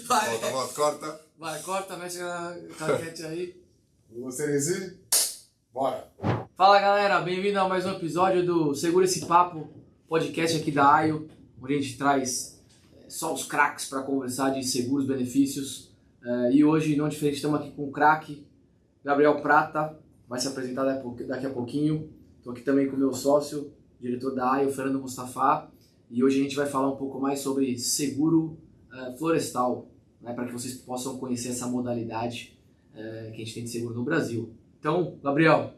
Vai. Corta. Vai, corta, mexe a claquete aí. Você dizer? Bora. Fala galera, bem-vindo a mais um episódio do Segura Esse Papo, podcast aqui da AIO, onde a gente traz só os craques para conversar de seguros, benefícios. E hoje, não diferente, estamos aqui com o craque Gabriel Prata, vai se apresentar daqui a pouquinho. Estou aqui também com o meu sócio, diretor da AIO, Fernando Mustafa. E hoje a gente vai falar um pouco mais sobre seguro florestal, né, para que vocês possam conhecer essa modalidade que a gente tem de seguro no Brasil. Então, Gabriel,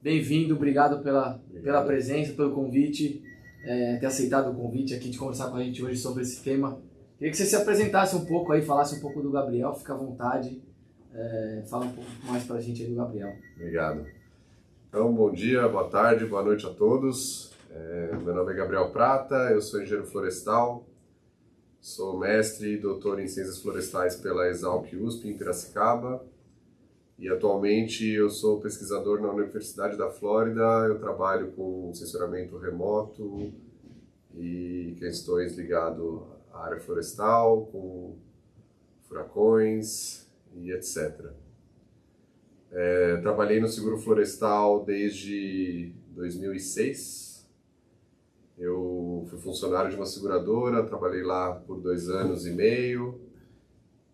bem-vindo, obrigado pela presença, pelo convite, ter aceitado o convite aqui de conversar com a gente hoje sobre esse tema. Queria que você se apresentasse um pouco aí, falasse um pouco do Gabriel, fica à vontade, fala um pouco mais pra gente aí do Gabriel. Obrigado. Então, bom dia, boa tarde, boa noite a todos. Meu nome é Gabriel Prata, eu sou engenheiro florestal, sou mestre e doutor em ciências florestais pela Exalc USP em Piracicaba e atualmente eu sou pesquisador na Universidade da Flórida. Eu trabalho com sensoramento remoto e questões ligadas à área florestal, com furacões e etc. Trabalhei no seguro florestal desde 2006. Eu fui funcionário de uma seguradora, trabalhei lá por 2 anos e meio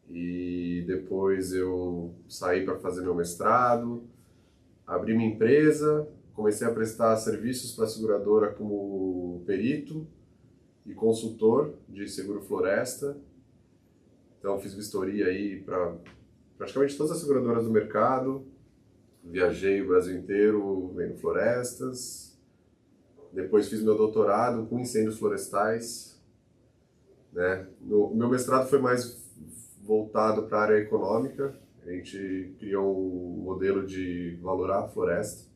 e depois eu saí para fazer meu mestrado, abri minha empresa, comecei a prestar serviços para a seguradora como perito e consultor de seguro floresta. Então fiz vistoria aí para praticamente todas as seguradoras do mercado, viajei o Brasil inteiro vendo florestas. Depois fiz meu doutorado com incêndios florestais, né? O meu mestrado foi mais voltado para a área econômica. A gente criou um modelo de valorar a floresta,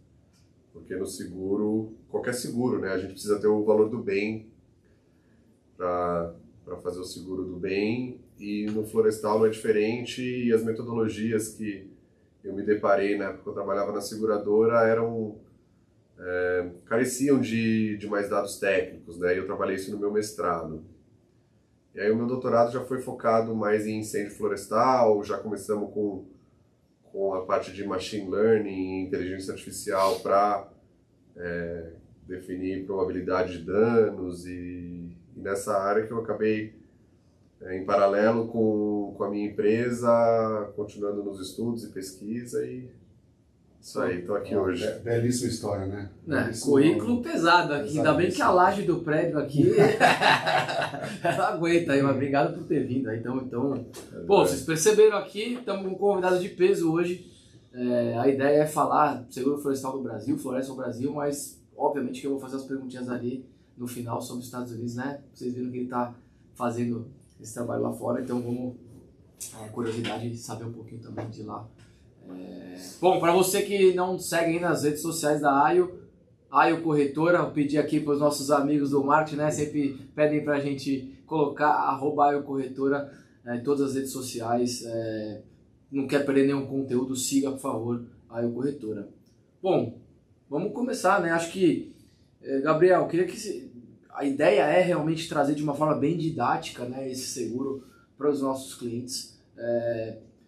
porque no seguro, qualquer seguro, né? A gente precisa ter o valor do bem para fazer o seguro do bem, e no florestal não é diferente, e as metodologias que eu me deparei na época que eu trabalhava na seguradora careciam de mais dados técnicos, né? Eu trabalhei isso no meu mestrado. E aí o meu doutorado já foi focado mais em incêndio florestal, já começamos com a parte de machine learning e inteligência artificial para definir probabilidade de danos, e nessa área que eu acabei, em paralelo com a minha empresa, continuando nos estudos e pesquisa, e isso aí, estou aqui hoje. Belíssima história, né? Currículo pesado aqui, ainda bem que a laje do prédio aqui ela aguenta aí, mas obrigado por ter vindo aí. Então, vocês perceberam aqui, estamos com um convidado de peso hoje. A ideia é falar seguro florestal do Brasil, floresta do Brasil, mas obviamente que eu vou fazer as perguntinhas ali no final sobre os Estados Unidos, né? Vocês viram que ele está fazendo esse trabalho lá fora, então vamos, curiosidade de saber um pouquinho também de lá. Bom, para você que não segue aí nas redes sociais da AIO Corretora, eu pedi aqui para os nossos amigos do marketing, né? Sempre pedem para a gente colocar @AIO Corretora em todas as redes sociais. Não quer perder nenhum conteúdo, siga, por favor, a AIO Corretora. Bom, vamos começar, né? Acho que, Gabriel, queria que a ideia é realmente trazer de uma forma bem didática, né, esse seguro para os nossos clientes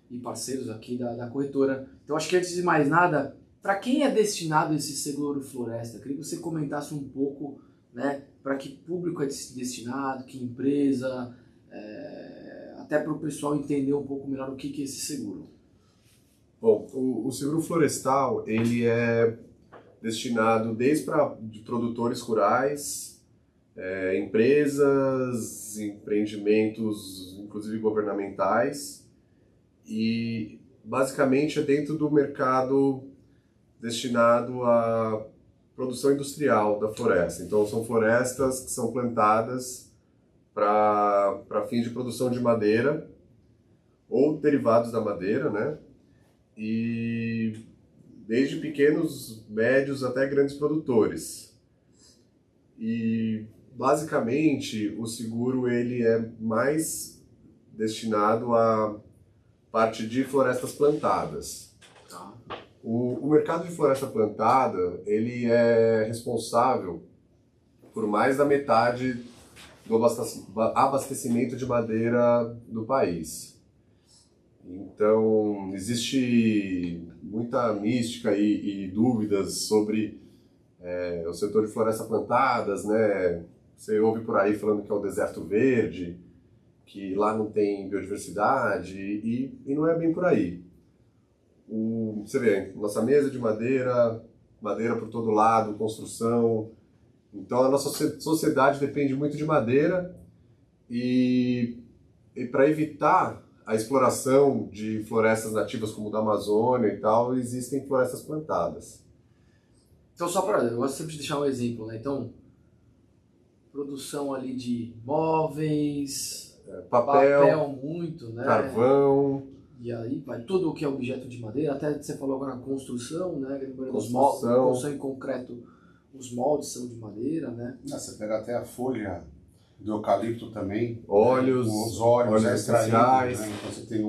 e parceiros aqui da corretora. Então, acho que antes de mais nada, para quem é destinado esse seguro floresta? Eu queria que você comentasse um pouco, né, para que público é destinado, que empresa, até para o pessoal entender um pouco melhor o que é esse seguro. Bom, o seguro florestal, ele é destinado desde de produtores rurais, empresas, empreendimentos, inclusive governamentais, e basicamente é dentro do mercado destinado à produção industrial da floresta. Então são florestas que são plantadas para fins de produção de madeira ou derivados da madeira, né? E desde pequenos, médios até grandes produtores. E basicamente o seguro ele é mais destinado à parte de florestas plantadas. O mercado de floresta plantada, ele é responsável por mais da metade do abastecimento de madeira do país. Então, existe muita mística e dúvidas sobre o setor de florestas plantadas, né? Você ouve por aí falando que é o deserto verde, que lá não tem biodiversidade, e não é bem por aí. Você vê, nossa mesa de madeira, madeira por todo lado, construção. Então a nossa sociedade depende muito de madeira e para evitar a exploração de florestas nativas como da Amazônia e tal, existem florestas plantadas. Então eu gosto sempre de deixar um exemplo, né? Então, produção ali de móveis, papel muito, né? Carvão. E aí vai tudo o que é objeto de madeira, até você falou agora na construção, né? Construção em concreto, os moldes são de madeira, né? Você pega até a folha do eucalipto também. Óleos, os óleos essenciais. Né? Então você tem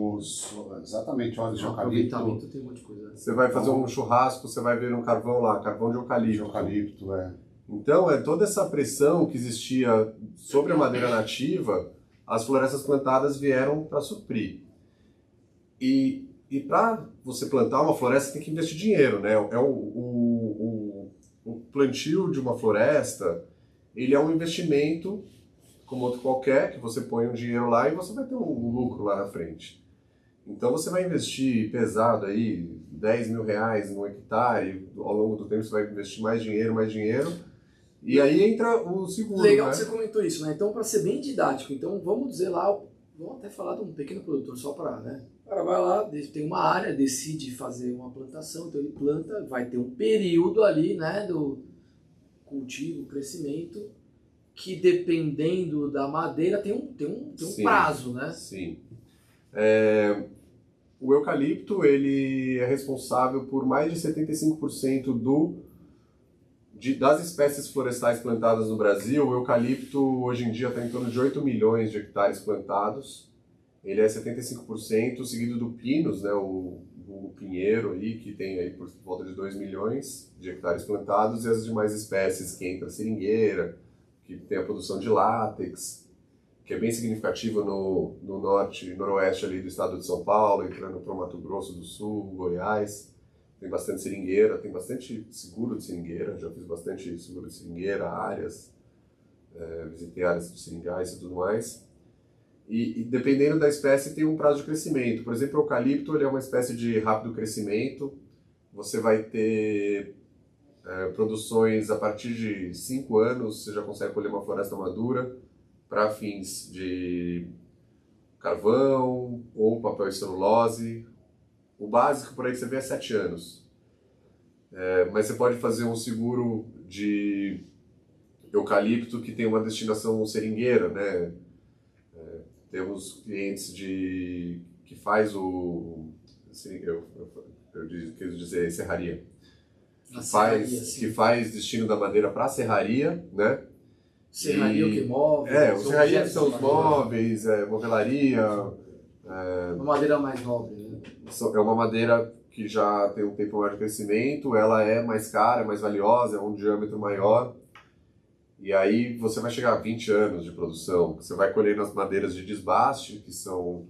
exatamente óleos de eucalipto. Tem um monte de coisa. Você vai fazer um churrasco, você vai ver um carvão lá, carvão de eucalipto. De eucalipto, Então, toda essa pressão que existia sobre a madeira nativa, as florestas plantadas vieram para suprir. E para você plantar uma floresta, tem que investir dinheiro, né? O plantio de uma floresta, ele é um investimento como outro qualquer, que você põe um dinheiro lá e você vai ter um lucro lá na frente. Então você vai investir pesado aí, 10 mil reais no hectare, ao longo do tempo você vai investir mais dinheiro, e aí entra o seguro. Legal, né? Que você comentou isso, né? Então, para ser bem didático, então vamos dizer lá, vamos até falar de um pequeno produtor, só para, né? O cara vai lá, tem uma área, decide fazer uma plantação, então ele planta, vai ter um período ali, né, do cultivo, crescimento, que dependendo da madeira tem um prazo, né? Sim. O eucalipto, ele é responsável por mais de 75% das espécies florestais plantadas no Brasil. O eucalipto hoje em dia está em torno de 8 milhões de hectares plantados. Ele é 75%, seguido do pinus, né, o pinheiro aí, que tem aí por volta de 2 milhões de hectares plantados, e as demais espécies que entra a seringueira, que tem a produção de látex, que é bem significativa no norte e noroeste ali do estado de São Paulo, entrando para o Mato Grosso do Sul, Goiás. Tem bastante seringueira, tem bastante seguro de seringueira, já fiz bastante seguro de seringueira, áreas, visitei áreas de seringais e tudo mais. E dependendo da espécie tem um prazo de crescimento. Por exemplo, o eucalipto ele é uma espécie de rápido crescimento. Você vai ter produções a partir de 5 anos, você já consegue colher uma floresta madura para fins de carvão ou papel e celulose. O básico por aí que você vê é 7 anos. Mas você pode fazer um seguro de eucalipto que tem uma destinação seringueira, né? Temos clientes que faz quis dizer serraria. Que faz destino da madeira para serraria, né? Serraria o que? Móveis? Serraria são os móveis, movelaria. Uma madeira mais nobre, né? É uma madeira que já tem um tempo maior de crescimento, ela é mais cara, é mais valiosa, é um diâmetro maior. E aí você vai chegar a 20 anos de produção. Você vai colher nas madeiras de desbaste, que são...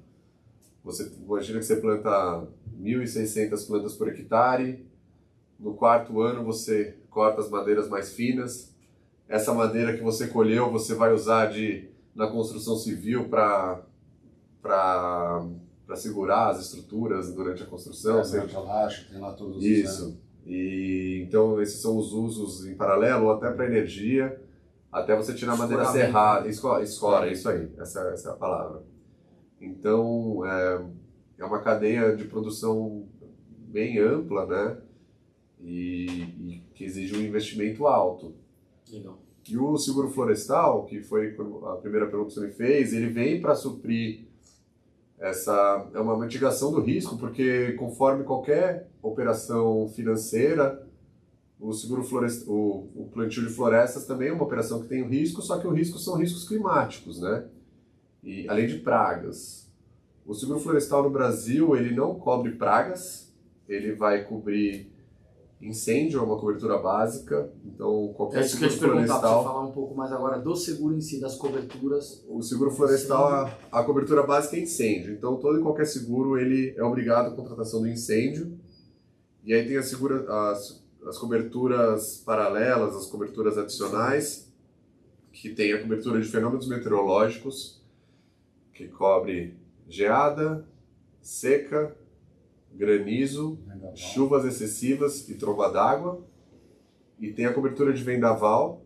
Você imagina que você planta 1.600 plantas por hectare. No 4º ano você corta as madeiras mais finas. Essa madeira que você colheu, você vai usar na construção civil para segurar as estruturas durante a construção. Durante a laje, tem lá todos isso. E então esses são os usos em paralelo, até para energia, até você tirar a madeira serrada. Escora, isso aí, essa é a palavra. Então é uma cadeia de produção bem ampla, né? E que exige um investimento alto. Legal. E o seguro florestal, que foi a primeira pergunta que você me fez, ele vem para suprir é uma mitigação do risco, porque conforme qualquer operação financeira, o plantio de florestas também é uma operação que tem um risco, só que o risco são riscos climáticos, né? E além de pragas. O seguro florestal no Brasil, ele não cobre pragas, ele vai cobrir Incêndio é uma cobertura básica, então qualquer É isso que eu seguro ia te perguntar, para você florestal... falar um pouco mais agora do seguro em si, das coberturas. O seguro florestal, a cobertura básica é incêndio, então todo e qualquer seguro ele é obrigado à contratação do incêndio. E aí tem as coberturas paralelas, as coberturas adicionais, que tem a cobertura de fenômenos meteorológicos, que cobre geada, seca, granizo, chuvas excessivas e tromba d'água. E tem a cobertura de vendaval.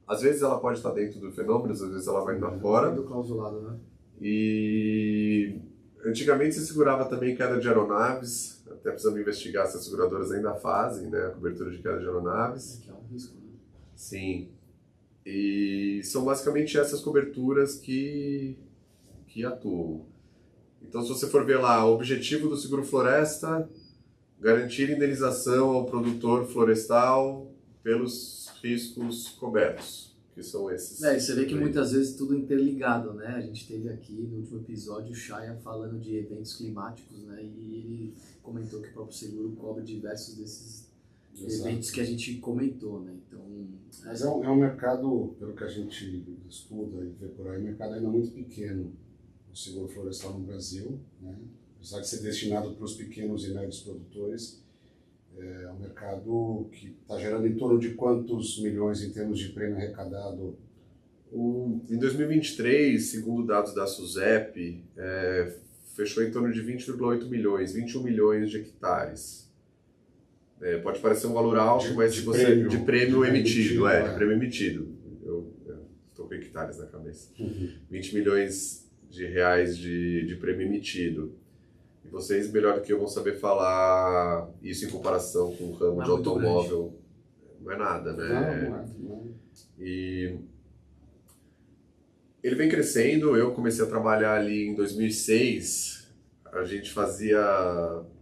Às vezes ela pode estar dentro do fenômeno, às vezes ela vai estar fora. Do clausulado, né? E antigamente se segurava também queda de aeronaves, até precisamos investigar se as seguradoras ainda fazem, né, a cobertura de queda de aeronaves. Que é um risco, né? Sim. E são basicamente essas coberturas que atuam. Então, se você for ver lá, o objetivo do seguro floresta, garantir indenização ao produtor florestal pelos riscos cobertos, que são esses. E você vê que muitas vezes tudo interligado, né? A gente teve aqui no último episódio o Chaya falando de eventos climáticos, né? E ele comentou que o próprio seguro cobre diversos desses eventos que a gente comentou, né? Então, mas é um mercado, pelo que a gente estuda e vê por aí, um mercado ainda muito pequeno, o seguro florestal no Brasil, né? Apesar de ser destinado para os pequenos e médios produtores, é um mercado que está gerando em torno de quantos milhões em termos de prêmio arrecadado? Em 2023, segundo dados da SUSEP, fechou em torno de 20,8 milhões, 21 milhões de hectares. Pode parecer um valor alto, mas de prêmio emitido, de prêmio emitido. Eu estou com hectares na cabeça. 20 milhões de reais de prêmio emitido. E vocês, melhor do que eu, vão saber falar isso em comparação com o ramo de automóvel. Não é nada, né? Não. E ele vem crescendo. Eu comecei a trabalhar ali em 2006. A gente fazia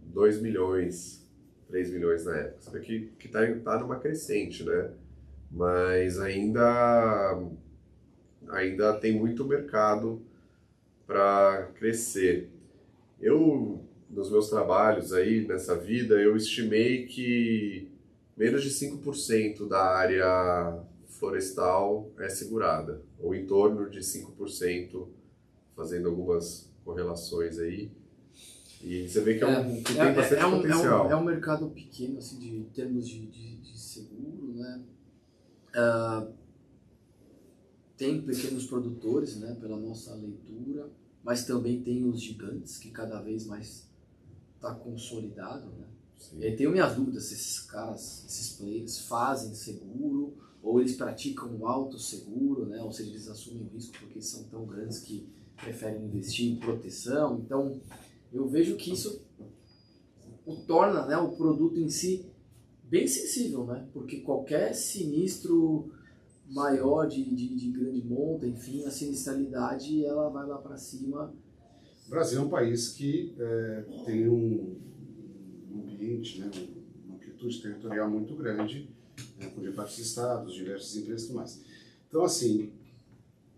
2 milhões, 3 milhões na época. Você vê que tá numa crescente, né? Mas ainda tem muito mercado para crescer. Nos meus trabalhos aí, nessa vida, eu estimei que menos de 5% da área florestal é segurada, ou em torno de 5%, fazendo algumas correlações aí. E você vê que tem bastante potencial. É um mercado pequeno, assim, de termos de seguro, né? Tem pequenos produtores, né, pela nossa leitura, mas também tem os gigantes, que cada vez mais está consolidado, né? Sim. E aí tenho minhas dúvidas se esses caras, esses players fazem seguro, ou eles praticam um autosseguro, né? Ou seja, eles assumem o risco porque são tão grandes que preferem investir em proteção. Então, eu vejo que isso o torna, né, o produto em si bem sensível, né? Porque qualquer sinistro maior de grande monta, enfim, a sinistralidade ela vai lá para cima. O Brasil é um país que tem um ambiente, né, uma amplitude territorial muito grande, né, com diversos estados, diversas empresas e tudo mais. Então, assim,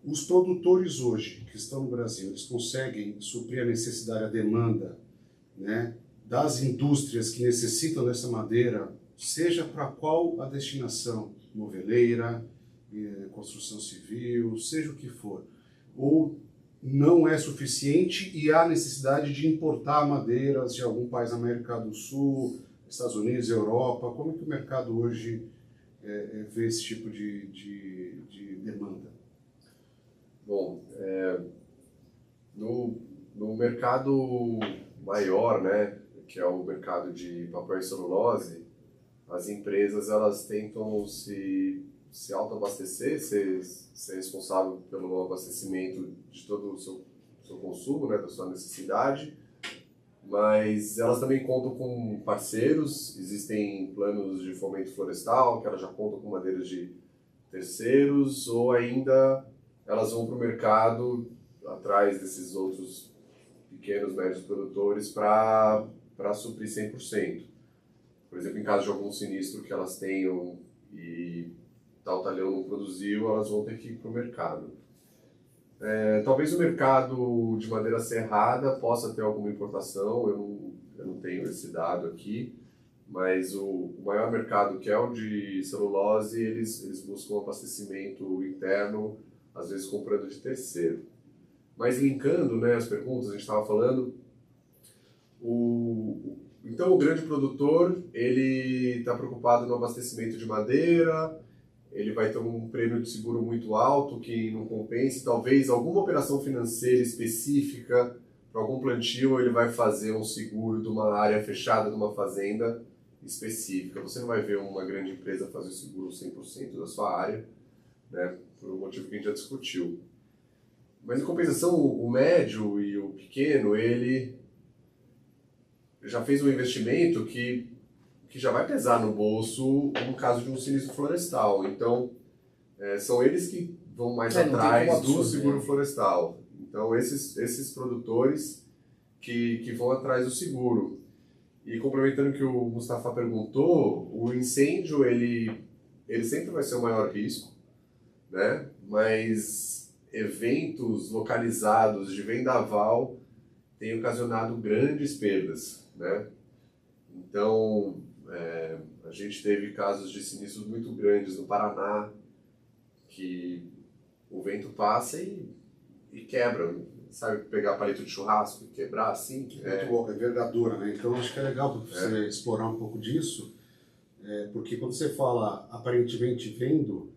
os produtores hoje que estão no Brasil, eles conseguem suprir a necessidade, a demanda, né, das indústrias que necessitam dessa madeira, seja para qual a destinação, moveleira, construção civil, seja o que for, ou não é suficiente e há necessidade de importar madeiras de algum país da América do Sul, Estados Unidos, Europa. Como é que o mercado hoje vê esse tipo de demanda? Bom, no mercado maior, né, que é o mercado de papel e celulose, as empresas elas tentam se autoabastecer, ser responsável pelo abastecimento de todo o seu consumo, né, da sua necessidade, mas elas também contam com parceiros, existem planos de fomento florestal, que elas já contam com madeiras de terceiros, ou ainda elas vão para o mercado atrás desses outros pequenos, médios produtores para suprir 100%. Por exemplo, em caso de algum sinistro que elas tenham e tal talhão não produziu, elas vão ter que ir para o mercado. Talvez o mercado de madeira serrada possa ter alguma importação, eu não tenho esse dado aqui, Mas o maior mercado, que é o de celulose, eles buscam abastecimento interno, às vezes comprando de terceiro. Mas linkando, né, as perguntas, a gente estava falando, então o grande produtor, ele está preocupado no abastecimento de madeira, ele vai ter um prêmio de seguro muito alto que não compense, talvez alguma operação financeira específica para algum plantio, ele vai fazer um seguro de uma área fechada de uma fazenda específica. Você não vai ver uma grande empresa fazer o seguro 100% da sua área, né, por um motivo que a gente já discutiu. Mas, em compensação, o médio e o pequeno, ele já fez um investimento que já vai pesar no bolso no caso de um sinistro florestal. Então, são eles que vão mais atrás do seguro florestal. Então, esses produtores que vão atrás do seguro. E complementando o que o Mustafa perguntou, o incêndio, ele sempre vai ser o maior risco, né? Mas eventos localizados de vendaval têm ocasionado grandes perdas, né? Então, a gente teve casos de sinistros muito grandes no Paraná, que o vento passa e quebra, sabe, pegar palito de churrasco e quebrar assim. É envergadura, né? Então acho que é legal você explorar um pouco disso, porque quando você fala aparentemente vendo,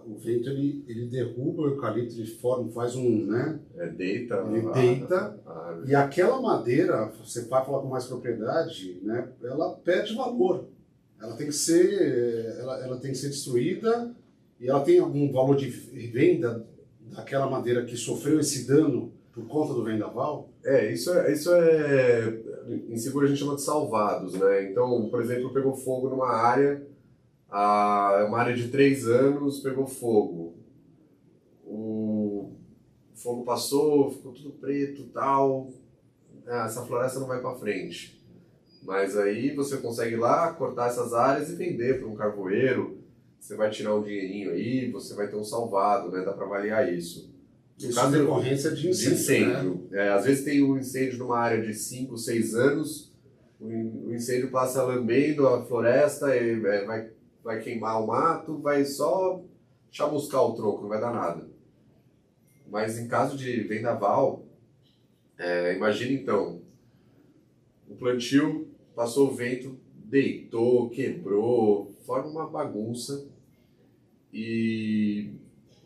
o vento ele derruba o eucalipto, ele faz um, né? Deita. Ele deita, e aquela madeira, você vai falar com mais propriedade, né? Ela perde valor. Ela tem que ser destruída, e ela tem algum valor de venda daquela madeira que sofreu esse dano por conta do vendaval? Isso em seguro a gente chama de salvados, né? Então, por exemplo, pegou fogo numa área, uma área de 3 anos pegou fogo. O fogo passou, ficou tudo preto e tal. Essa floresta não vai para frente. Mas aí você consegue ir lá, cortar essas áreas e vender para um carvoeiro. Você vai tirar um dinheirinho aí, você vai ter um salvado, né? Dá para avaliar isso. No caso de decorrência de incêndio. Né? Às vezes tem um incêndio numa área de 5, 6 anos, o incêndio passa lambendo a floresta, vai queimar o mato, vai só chamuscar o tronco, não vai dar nada. Mas em caso de vendaval, imagina então, o plantio passou o vento, deitou, quebrou, forma uma bagunça, e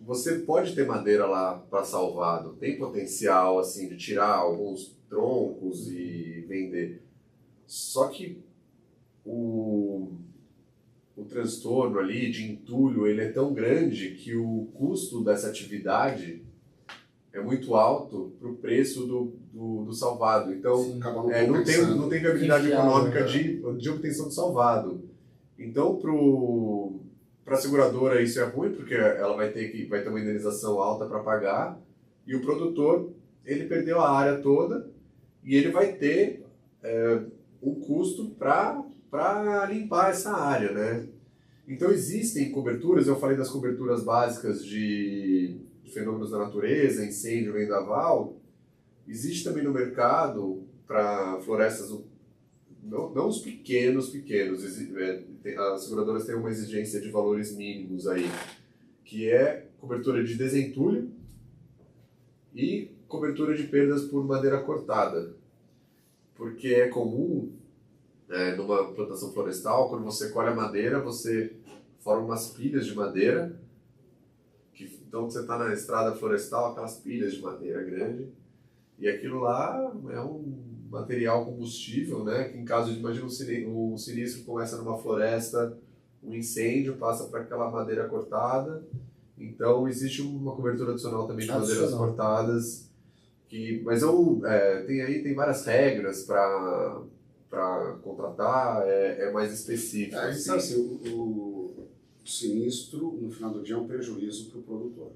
você pode ter madeira lá para salvado, tem potencial assim de tirar alguns troncos e vender. Só que o transtorno ali de entulho, ele é tão grande que o custo dessa atividade é muito alto para o preço do salvado. Então, sim, não tem viabilidade econômica de obtenção do salvado. Então, para a seguradora isso é ruim, porque ela vai ter uma indenização alta para pagar, e o produtor, ele perdeu a área toda e ele vai ter um custo para limpar essa área, né? Então existem coberturas, eu falei das coberturas básicas de fenômenos da natureza, incêndio, vendaval. Existe também no mercado para florestas, não os pequenos, as seguradoras têm uma exigência de valores mínimos aí, que é cobertura de desentulho e cobertura de perdas por madeira cortada. Porque é comum, numa plantação florestal, quando você colhe a madeira, você forma umas pilhas de madeira, então você está na estrada florestal, aquelas pilhas de madeira grande, e aquilo lá é um material combustível, né? Que em caso de, imagina um sinistro começa numa floresta, um incêndio passa para aquela madeira cortada, então existe uma cobertura adicional também de madeiras cortadas, mas tem várias regras para contratar, é mais específico. Assim, o sinistro, no final do dia, é um prejuízo para o produtor,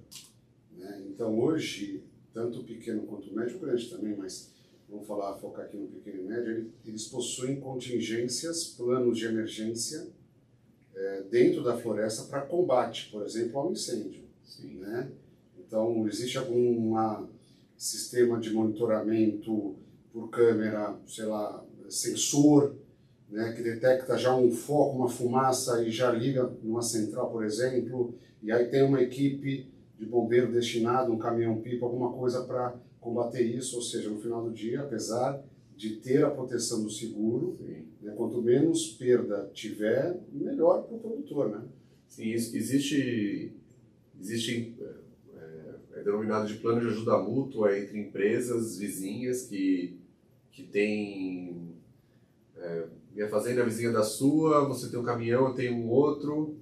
né? Então, hoje, tanto o pequeno quanto o médio, o grande também, mas vamos focar aqui no pequeno e médio, eles possuem contingências, planos de emergência dentro da floresta para combate, por exemplo, ao incêndio. Sim. Né? Então, existe algum sistema de monitoramento por câmera, sei lá, sensor, né, que detecta já um foco, uma fumaça e já liga numa central, por exemplo, e aí tem uma equipe de bombeiro destinado, um caminhão-pipa, alguma coisa para combater isso, ou seja, no final do dia, apesar de ter a proteção do seguro, né, quanto menos perda tiver, melhor para o produtor, né? Sim, existe é denominado de plano de ajuda mútua entre empresas vizinhas que tem minha fazenda é vizinha da sua, você tem um caminhão, eu tenho um outro,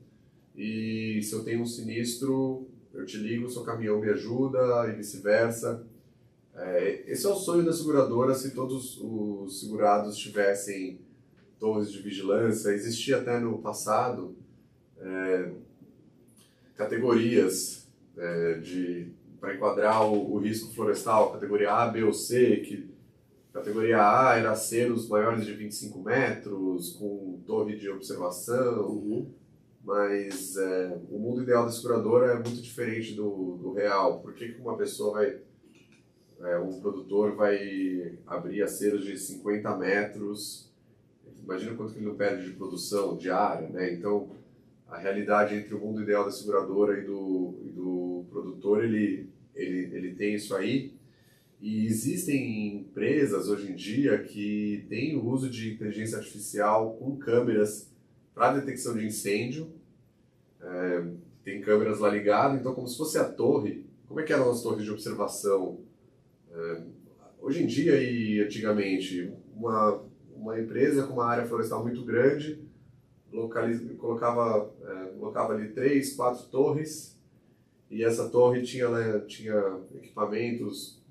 e se eu tenho um sinistro, eu te ligo, o seu caminhão me ajuda e vice-versa. Esse é o sonho da seguradora se todos os segurados tivessem torres de vigilância. Existia até no passado categorias para enquadrar o risco florestal, categoria A, B ou C, que categoria A era aceros maiores de 25 metros, com torre de observação, mas o mundo ideal da seguradora é muito diferente do real. Por que uma pessoa um produtor vai abrir aceros de 50 metros? Imagina quanto que ele não perde de produção diária, né? Então, a realidade entre o mundo ideal da seguradora e do produtor, ele tem isso aí. E existem empresas hoje em dia que têm o uso de inteligência artificial com câmeras para detecção de incêndio. Tem câmeras lá ligadas, então como se fosse a torre. Como é que eram as torres de observação? Hoje em dia e antigamente, uma empresa com uma área florestal muito grande colocava ali 3, 4 torres, e essa torre tinha equipamentos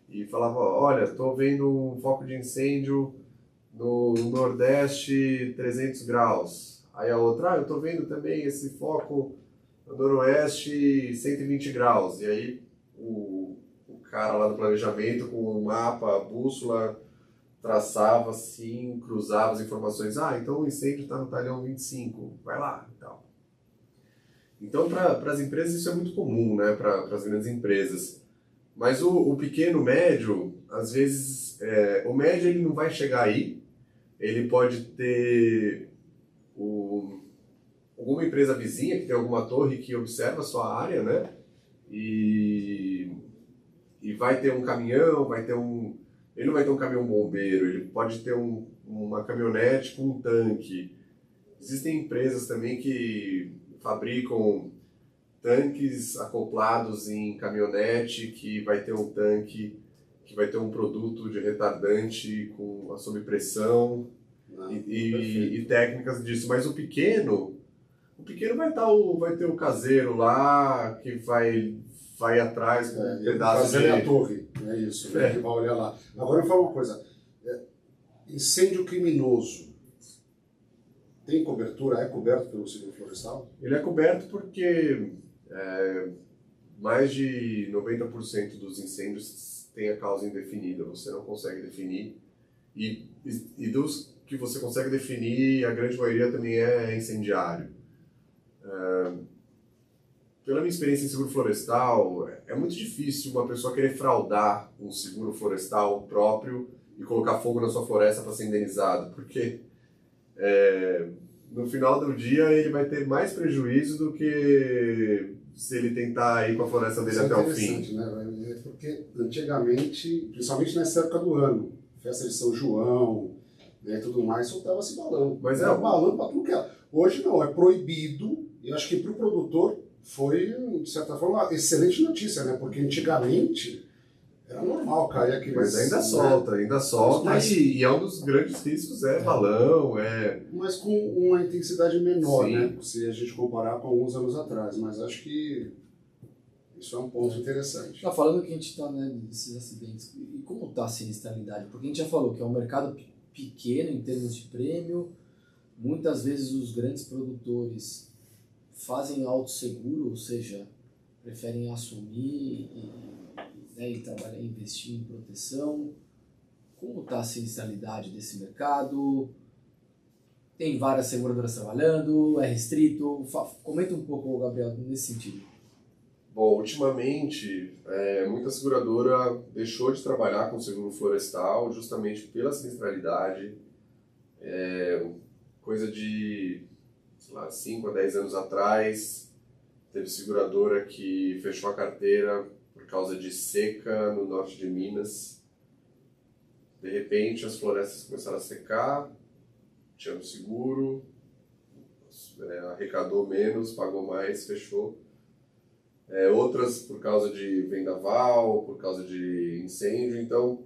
e falava, olha, estou vendo um foco de incêndio no Nordeste 300 graus. Aí a outra, eu estou vendo também esse foco no Noroeste 120 graus. E aí o cara lá do planejamento com o mapa, a bússola, traçava assim, cruzava as informações. Então o incêndio está no talhão 25, vai lá e tal. Então para as empresas isso é muito comum, né? Para as grandes empresas. Mas o pequeno, médio, às vezes, o médio ele não vai chegar aí. Ele pode ter alguma empresa vizinha que tem alguma torre que observa a sua área, né? E vai ter um caminhão, ele não vai ter um caminhão bombeiro, ele pode ter uma caminhonete com um tanque. Existem empresas também que fabricam tanques acoplados em caminhonete, que vai ter um tanque, que vai ter um produto de retardante sob pressão e técnicas disso. Mas o pequeno vai ter o caseiro lá, que vai atrás com um pedaço de... a torre, é isso, que vai olhar lá. Agora eu falo uma coisa, incêndio criminoso, tem cobertura? É coberto pelo seguro florestal? Ele é coberto porque mais de 90% dos incêndios tem a causa indefinida, você não consegue definir. E dos que você consegue definir, a grande maioria também é incendiário. Pela minha experiência em seguro florestal, é muito difícil uma pessoa querer fraudar um seguro florestal próprio e colocar fogo na sua floresta para ser indenizado, porque no final do dia ele vai ter mais prejuízo do que se ele tentar ir com a floresta dele até o fim. Né? Porque antigamente, principalmente nessa época do ano, festa de São João, né, e tudo mais, soltava-se balão. Mas era balão para tudo que era. Hoje não, é proibido, e eu acho que para o produtor foi, de certa forma, uma excelente notícia, né? Porque antigamente era normal cair aqueles... Mas ainda solta, mas, e é um dos grandes riscos, balão, Mas com uma intensidade menor, né? Se a gente comparar com alguns anos atrás, mas acho que isso é um ponto interessante. Tá falando que a gente está, né, desses acidentes, e como está a sinistralidade? Porque a gente já falou que é um mercado pequeno em termos de prêmio, muitas vezes os grandes produtores fazem autosseguro, ou seja, preferem assumir e trabalhar, investir em proteção. Como está a sinistralidade desse mercado? Tem várias seguradoras trabalhando? É restrito? Comenta um pouco, Gabriel, nesse sentido. Bom, ultimamente, muita seguradora deixou de trabalhar com seguro florestal justamente pela sinistralidade. Coisa de, sei lá, 5 a 10 anos atrás, teve seguradora que fechou a carteira por causa de seca no norte de Minas. De repente, as florestas começaram a secar, tinha um seguro, arrecadou menos, pagou mais, fechou. Outras por causa de vendaval, por causa de incêndio. Então,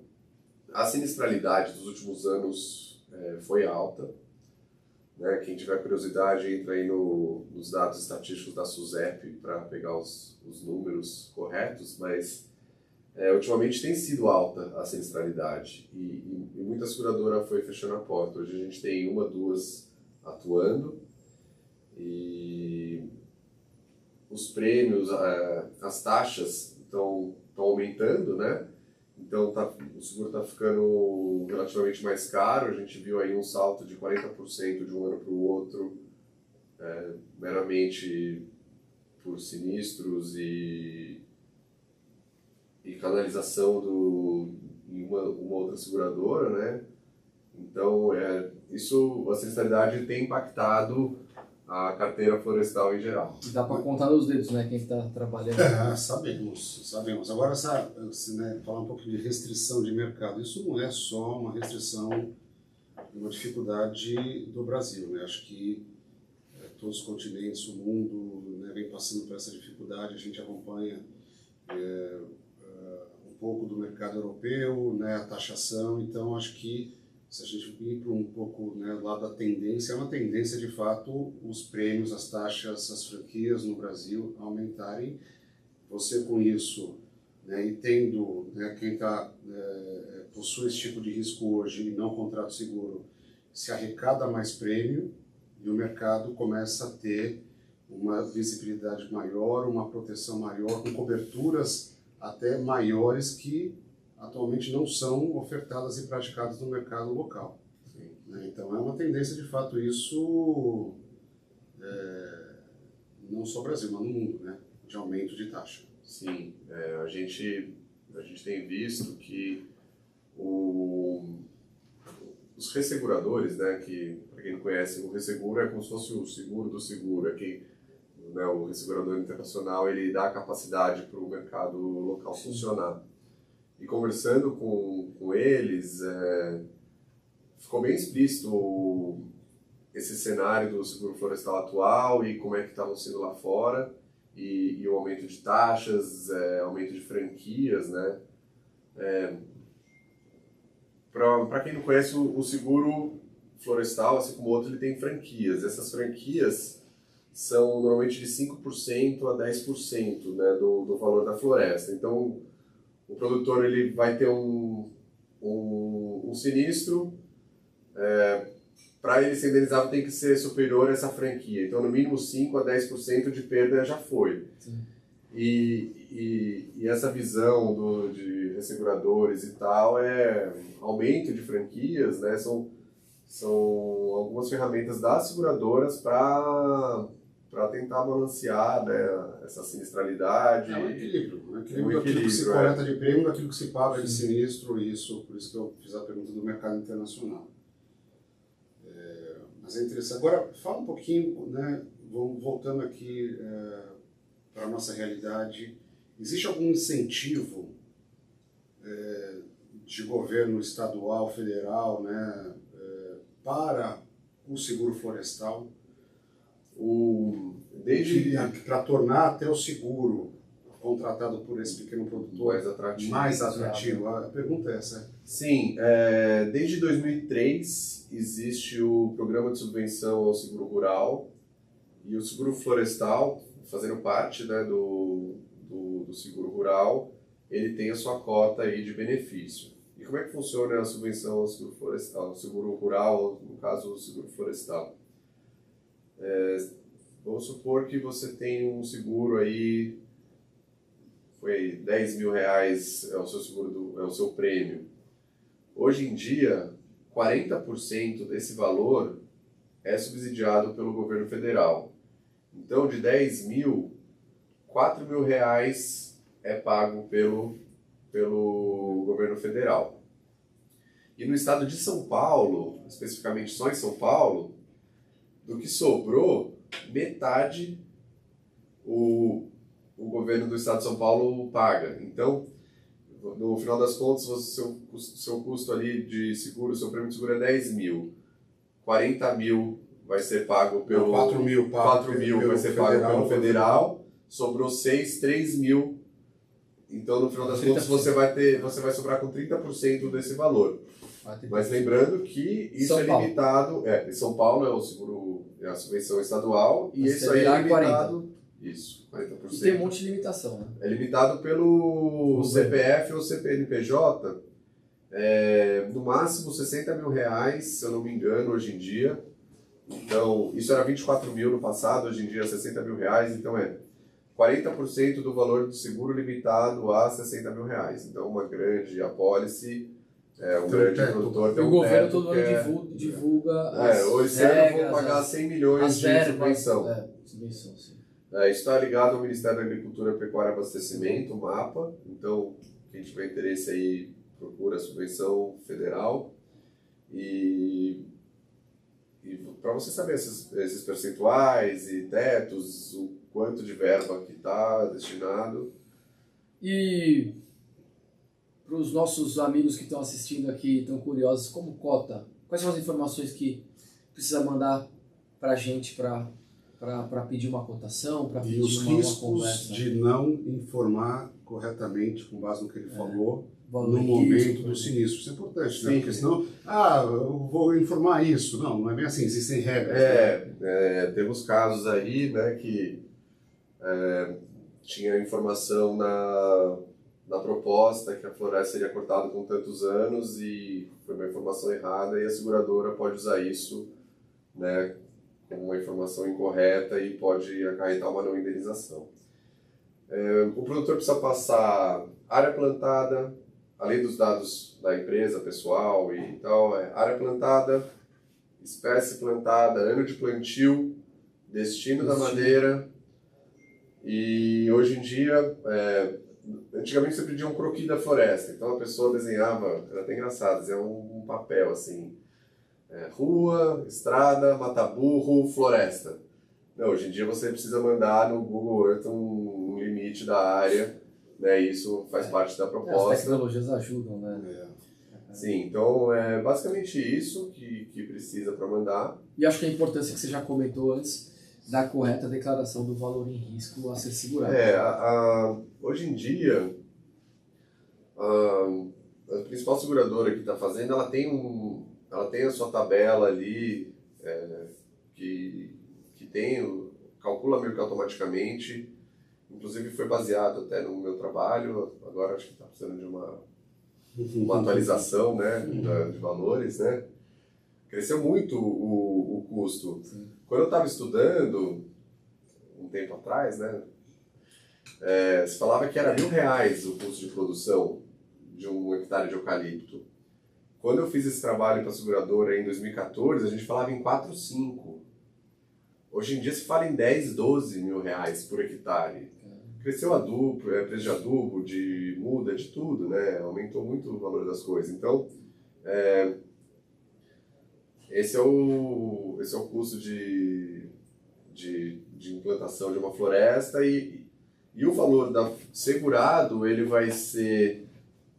a sinistralidade dos últimos anos foi alta. Né? Quem tiver curiosidade, entra aí nos dados estatísticos da SUSEP para pegar os números corretos, mas ultimamente tem sido alta a sinistralidade e muita seguradora foi fechando a porta. Hoje a gente tem uma, duas atuando e os prêmios, as taxas estão aumentando, né? Então o seguro está ficando relativamente mais caro. A gente viu aí um salto de 40% de um ano para o outro, meramente por sinistros e canalização em uma outra seguradora, né? Então, a sinistralidade tem impactado a carteira florestal em geral. Dá para contar nos dedos, né, quem está trabalhando. Sabemos. Agora, falar um pouco de restrição de mercado, isso não é só uma restrição, uma dificuldade do Brasil, né? Acho que todos os continentes, o mundo, né, vem passando por essa dificuldade. A gente acompanha um pouco do mercado europeu, né, a taxação. Então, acho que se a gente ir para um pouco, né, do lado da tendência, é uma tendência de fato os prêmios, as taxas, as franquias no Brasil aumentarem. Você com isso, né, e tendo, né, quem possui esse tipo de risco hoje e não contrata seguro, se arrecada mais prêmio e o mercado começa a ter uma visibilidade maior, uma proteção maior, com coberturas até maiores que atualmente não são ofertadas e praticadas no mercado local. Né? Então é uma tendência, de fato, isso não só no Brasil, mas no mundo, né? De aumento de taxa. Sim, a gente tem visto que os resseguradores, né, que para quem não conhece, o resseguro é como se fosse o seguro do seguro, né, o ressegurador internacional ele dá capacidade para o mercado local funcionar. E conversando com eles, ficou bem explícito esse cenário do seguro florestal atual e como é que estavam sendo lá fora, e o aumento de taxas, aumento de franquias, né? Para quem não conhece, o seguro florestal, assim como o outro, ele tem franquias. Essas franquias são normalmente de 5% a 10%, né, do valor da floresta. Então, o produtor ele vai ter um sinistro, para ele ser indenizado tem que ser superior a essa franquia. Então, no mínimo 5 a 10% de perda já foi. Sim. E essa visão de resseguradores e tal aumento de franquias, né? São algumas ferramentas das seguradoras para tentar balancear, né, essa sinistralidade. É um equilíbrio. Um equilíbrio daquilo que se coleta de prêmio, daquilo que se paga de sinistro, por isso que eu fiz a pergunta do mercado internacional. Mas é interessante. Agora, fala um pouquinho, né, voltando aqui para a nossa realidade. Existe algum incentivo de governo estadual, federal, né, para o seguro florestal? Para tornar até o seguro contratado por esse pequeno produtor mais atrativo. A pergunta é essa. Sim, desde 2003 existe o programa de subvenção ao seguro rural e o seguro florestal, fazendo parte, né, do seguro rural, ele tem a sua cota aí de benefício. E como é que funciona a subvenção ao seguro florestal? O seguro rural, no caso, o seguro florestal. Vamos supor que você tem um seguro aí, foi R$10.000 é o seu seguro, é o seu prêmio. Hoje em dia, 40% desse valor é subsidiado pelo governo federal. Então, de 10 mil, R$4.000 é pago pelo governo federal. E no estado de São Paulo, especificamente só em São Paulo, do que sobrou, metade o governo do estado de São Paulo paga. Então, no final das contas, o seu custo ali de seguro, seu prêmio de seguro é 10 mil. 40 mil vai ser pago pelo... 4 mil, 4 mil vai ser pago pelo federal, sobrou 3 mil. Então, no final das contas, você vai sobrar com 30% desse valor. Mas lembrando que isso São é limitado... em São Paulo é o seguro, é a subvenção estadual, e isso aí é limitado... 40. Isso, 40%. E tem um monte de limitação, né? É limitado pelo CPF ou CPNPJ, no máximo 60 mil reais, se eu não me engano, hoje em dia. Então, isso era 24 mil no passado, hoje em dia é 60 mil reais, então 40% do valor do seguro limitado a 60 mil reais. Então, uma grande apólice, um grande produtor tem o um governo teto todo ano divulga hoje esse ano vão pagar 100 milhões de subvenção. Subvenção, sim. Isso está ligado ao Ministério da Agricultura, Pecuária e Abastecimento, o MAPA. Então, quem tiver interesse aí, procura a subvenção federal. E para você saber esses percentuais e tetos, o quanto de verba que está destinado. E para os nossos amigos que estão assistindo aqui, estão curiosos, como cota, quais são as informações que precisa mandar para a gente para pedir uma cotação, para pedir e os uma riscos conversa? de não informar corretamente, com base no que ele falou, Valor no de momento risco, do sinistro. Isso é importante, né? Sim. Porque senão, eu vou informar isso. Não, não é bem assim, existem regras. Temos casos aí, né, que tinha informação na proposta que a floresta seria cortada com tantos anos e foi uma informação errada, e a seguradora pode usar isso, né, como uma informação incorreta e pode acarretar uma não indenização. O produtor precisa passar área plantada, além dos dados da empresa, pessoal e tal, área plantada, espécie plantada, ano de plantio, destino da madeira. E hoje em dia, antigamente você pedia um croquis da floresta, então a pessoa desenhava, era até engraçado, desenhava um papel assim, rua, estrada, mata-burro, floresta. Não, hoje em dia você precisa mandar no Google Earth um limite da área, né? Isso faz parte da proposta. As tecnologias ajudam, né? Sim, então é basicamente isso que precisa para mandar. E acho que a importância que você já comentou antes da correta declaração do valor em risco a ser segurado. Hoje em dia, a principal seguradora que está fazendo, ela tem a sua tabela ali que calcula meio que automaticamente. Inclusive foi baseado até no meu trabalho. Agora acho que está precisando de uma atualização, né, de valores, né? Cresceu muito o custo. Sim. Quando eu estava estudando, um tempo atrás, né, se falava que era R$1.000 o custo de produção de um hectare de eucalipto. Quando eu fiz esse trabalho para a seguradora em 2014, a gente falava em 4, 5. Hoje em dia se fala em 10, 12 mil reais por hectare. Cresceu adubo, preço de adubo, de muda, de tudo, né? Aumentou muito o valor das coisas. Então, esse é o custo de implantação de uma floresta, e o valor segurado ele vai ser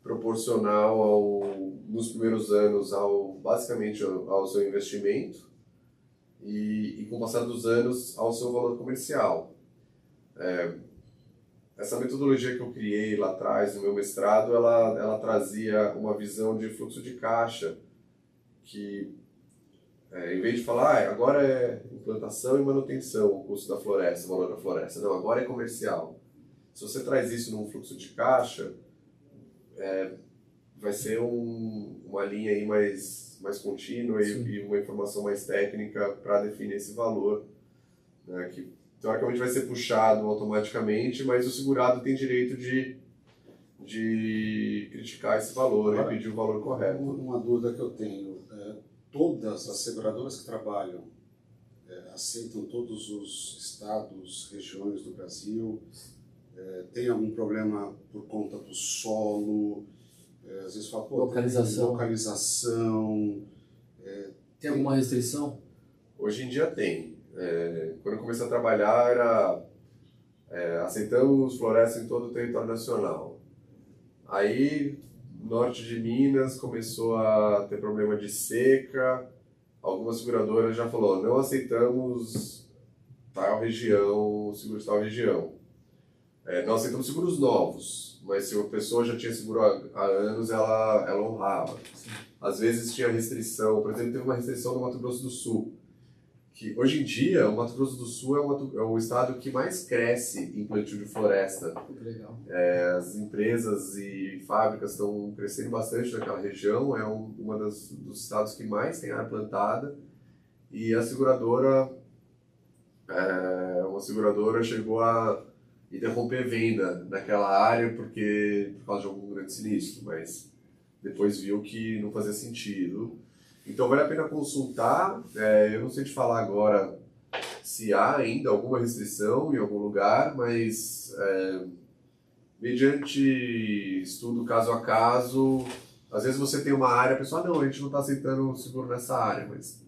proporcional nos primeiros anos basicamente ao seu investimento e com o passar dos anos ao seu valor comercial. Essa metodologia que eu criei lá atrás no meu mestrado, ela trazia uma visão de fluxo de caixa que, em vez de falar, agora é implantação e manutenção, o custo da floresta, o valor da floresta. Não, agora é comercial. Se você traz isso num fluxo de caixa, vai ser uma linha aí mais contínua e uma informação mais técnica para definir esse valor, né, que teoricamente vai ser puxado automaticamente, mas o segurado tem direito de criticar esse valor e pedir o valor correto. Uma dúvida que eu tenho, todas as seguradoras que trabalham aceitam todos os estados, regiões do Brasil? Tem algum problema por conta do solo? Às vezes você fala, pô, Localização. Localização. Tem alguma restrição? Hoje em dia tem. Quando eu comecei a trabalhar, aceitamos floresta em todo o território nacional. Aí, norte de Minas começou a ter problema de seca. Algumas seguradoras já falou, não aceitamos tal região, seguro de tal região. Não aceitamos seguros novos, mas se a pessoa já tinha seguro há anos, ela honrava. Sim. Às vezes tinha restrição, por exemplo, teve uma restrição no Mato Grosso do Sul, que hoje em dia o Mato Grosso do Sul é o estado que mais cresce em plantio de floresta. Legal. As empresas e fábricas estão crescendo bastante naquela região, é dos estados que mais tem área plantada, e a seguradora, uma seguradora chegou a interromper venda naquela área por causa de algum grande sinistro, mas depois viu que não fazia sentido. Então vale a pena consultar. Eu não sei te falar agora se há ainda alguma restrição em algum lugar, mas mediante estudo caso a caso, às vezes você tem uma área, a pessoa, não, a gente não está aceitando seguro nessa área, mas,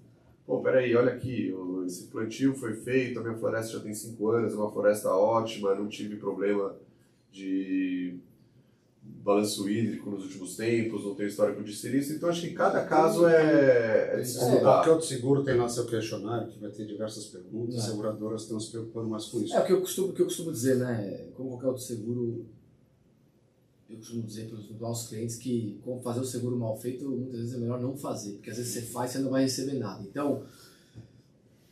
pô, peraí, olha aqui, esse plantio foi feito, a minha floresta já tem 5 anos, é uma floresta ótima, não tive problema de balanço hídrico nos últimos tempos, não tem histórico de sinistro, então acho que cada caso é de se estudar. Qualquer outro seguro tem lá seu questionário, que vai ter diversas perguntas, as seguradoras estão se preocupando mais com isso. O que eu costumo dizer, né? Como qualquer outro seguro, eu costumo dizer para os nossos clientes que como fazer o seguro mal feito, muitas vezes é melhor não fazer, porque às vezes você faz e você não vai receber nada. Então,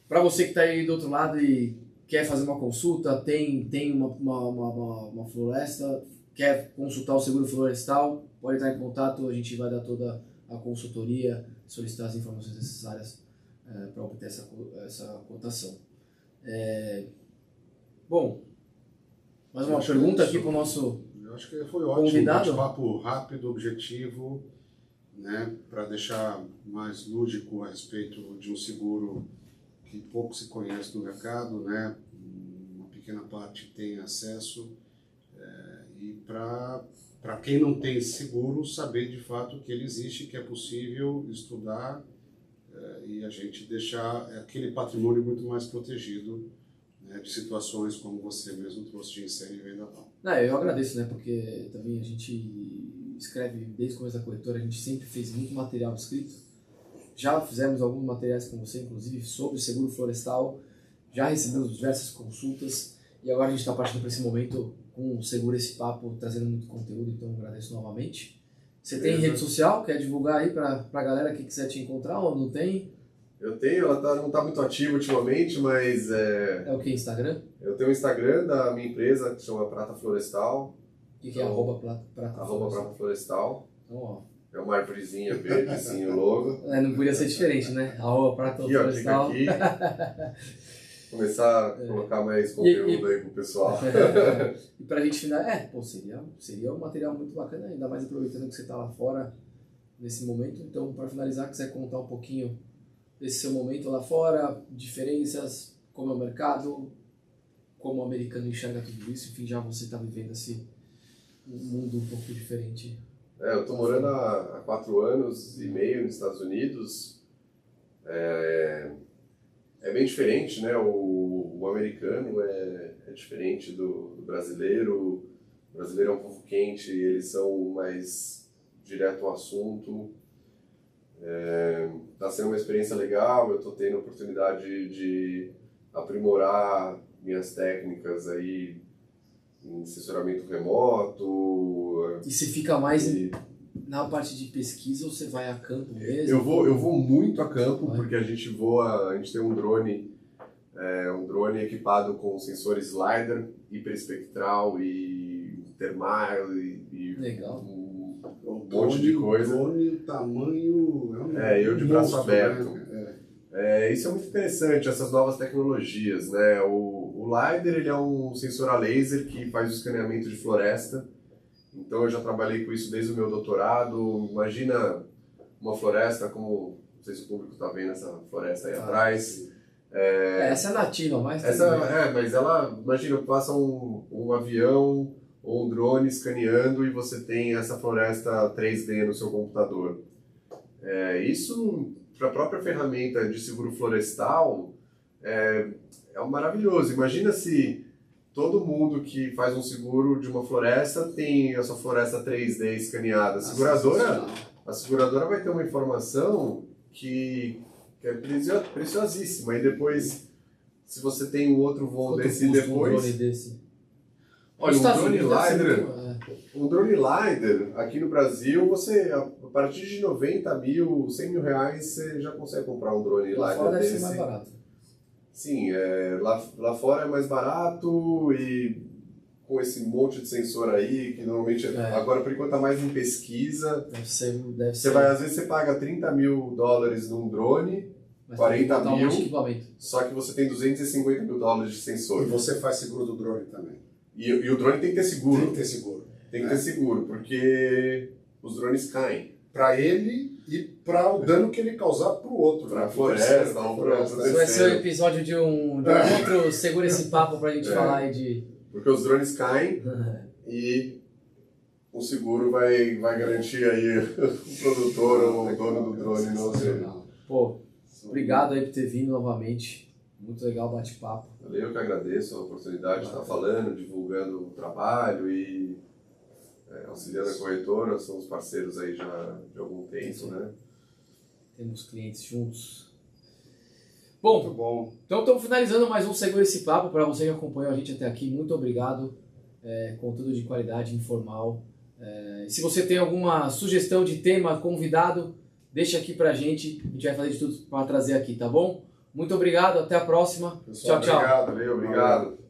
para você que está aí do outro lado e quer fazer uma consulta, tem uma floresta, quer consultar o seguro florestal, pode entrar em contato, a gente vai dar toda a consultoria, solicitar as informações necessárias para obter essa cotação. Bom, mais uma pergunta aqui para o nosso Eu acho que foi ótimo, convidado. um bate-papo rápido, objetivo, né, para deixar mais lúdico a respeito de um seguro que pouco se conhece no mercado, né, uma pequena parte tem acesso, e para quem não tem esse seguro, saber de fato que ele existe, que é possível estudar e a gente deixar aquele patrimônio muito mais protegido, né, de situações como você mesmo trouxe de incêndio e vendaval. Eu agradeço, né, porque também a gente escreve desde o começo da corretora, a gente sempre fez muito material escrito. Já fizemos alguns materiais com você, inclusive, sobre seguro florestal, já recebemos diversas consultas e agora a gente está partindo para esse momento com o Seguro Esse Papo, trazendo muito conteúdo, então agradeço novamente. Você tem rede social? Quer divulgar aí para a galera que quiser te encontrar ou não tem? Eu tenho, ela não está muito ativa ultimamente, mas... É o que? Instagram? Eu tenho o Instagram da minha empresa, que chama Prata Florestal. O que é @Prata Florestal. Então, ó. É uma arvorezinha verde, assim, o logo. Não podia ser diferente, né? @Prata Aqui, ó, Florestal. clica aqui. Começar a colocar mais conteúdo aí pro pessoal. E pra gente finalizar, seria um material muito bacana, ainda mais aproveitando que você tá lá fora nesse momento. Então, para finalizar, quiser contar um pouquinho desse seu momento lá fora, diferenças, como é o mercado, como o americano enxerga tudo isso, enfim, já você tá vivendo um mundo um pouco diferente. Eu tô morando há 4 anos e meio nos Estados Unidos. É bem diferente, né? O americano é diferente do brasileiro. O brasileiro é um povo quente, eles são mais direto ao assunto. Tá sendo uma experiência legal, eu tô tendo a oportunidade de aprimorar minhas técnicas aí em assessoramento remoto. E você fica mais na parte de pesquisa ou você vai a campo mesmo? Eu vou muito a campo, porque a gente tem um drone equipado com sensores LiDAR, hiperespectral e termal e Legal. um monte de coisa. O drone, o tamanho... Eu de braço monstro, aberto. Né? Isso é muito interessante, essas novas tecnologias, né? O LiDAR, ele é um sensor a laser que faz o escaneamento de floresta. Então eu já trabalhei com isso desde o meu doutorado. Imagina uma floresta, como não sei se o público está vendo essa floresta aí atrás. Essa é nativa, mas... Mas ela, imagina, passa um avião ou um drone escaneando e você tem essa floresta 3D no seu computador. Isso, para a própria ferramenta de seguro florestal, é maravilhoso. Imagina se todo mundo que faz um seguro de uma floresta tem a sua floresta 3D escaneada. A seguradora vai ter uma informação que é preciosíssima. E depois, se você tem um outro voo desse depois... Um drone desse? Olha, um drone LiDAR, aqui no Brasil, você, a partir de 90 mil, 100 mil reais, você já consegue comprar um drone LiDAR Fora desse. deve ser mais barato. Sim, lá fora é mais barato e com esse monte de sensor aí, que normalmente agora por enquanto está mais em pesquisa. Deve ser. Às vezes você paga $30 mil num drone, Mas 40 tem mil, um equipamento. só que você tem $250 mil de sensor. E você faz seguro do drone também. E o drone tem que ter seguro. Tem que ter seguro. Tem que ter seguro, porque os drones caem. Para ele e para o dano que ele causar para o outro. Para a floresta, ou para Isso vai ser o episódio de um outro Segura Esse Papo pra gente falar aí de... Porque os drones caem e o seguro vai garantir aí o produtor ou o dono do drone não ser. Pô, obrigado aí por ter vindo novamente. Muito legal o bate-papo. Eu que agradeço a oportunidade de estar falando, divulgando o trabalho e auxiliando a corretora. Somos parceiros aí já de algum tempo, né? Temos clientes juntos. Bom, Muito bom. Então estamos finalizando mais um Segura Esse Papo. Para você que acompanhou a gente até aqui, muito obrigado. Conteúdo de qualidade, informal. E se você tem alguma sugestão de tema, convidado, deixa aqui pra gente. A gente vai fazer de tudo para trazer aqui, tá bom? Muito obrigado, até a próxima. Pessoal, tchau, tchau. Obrigado.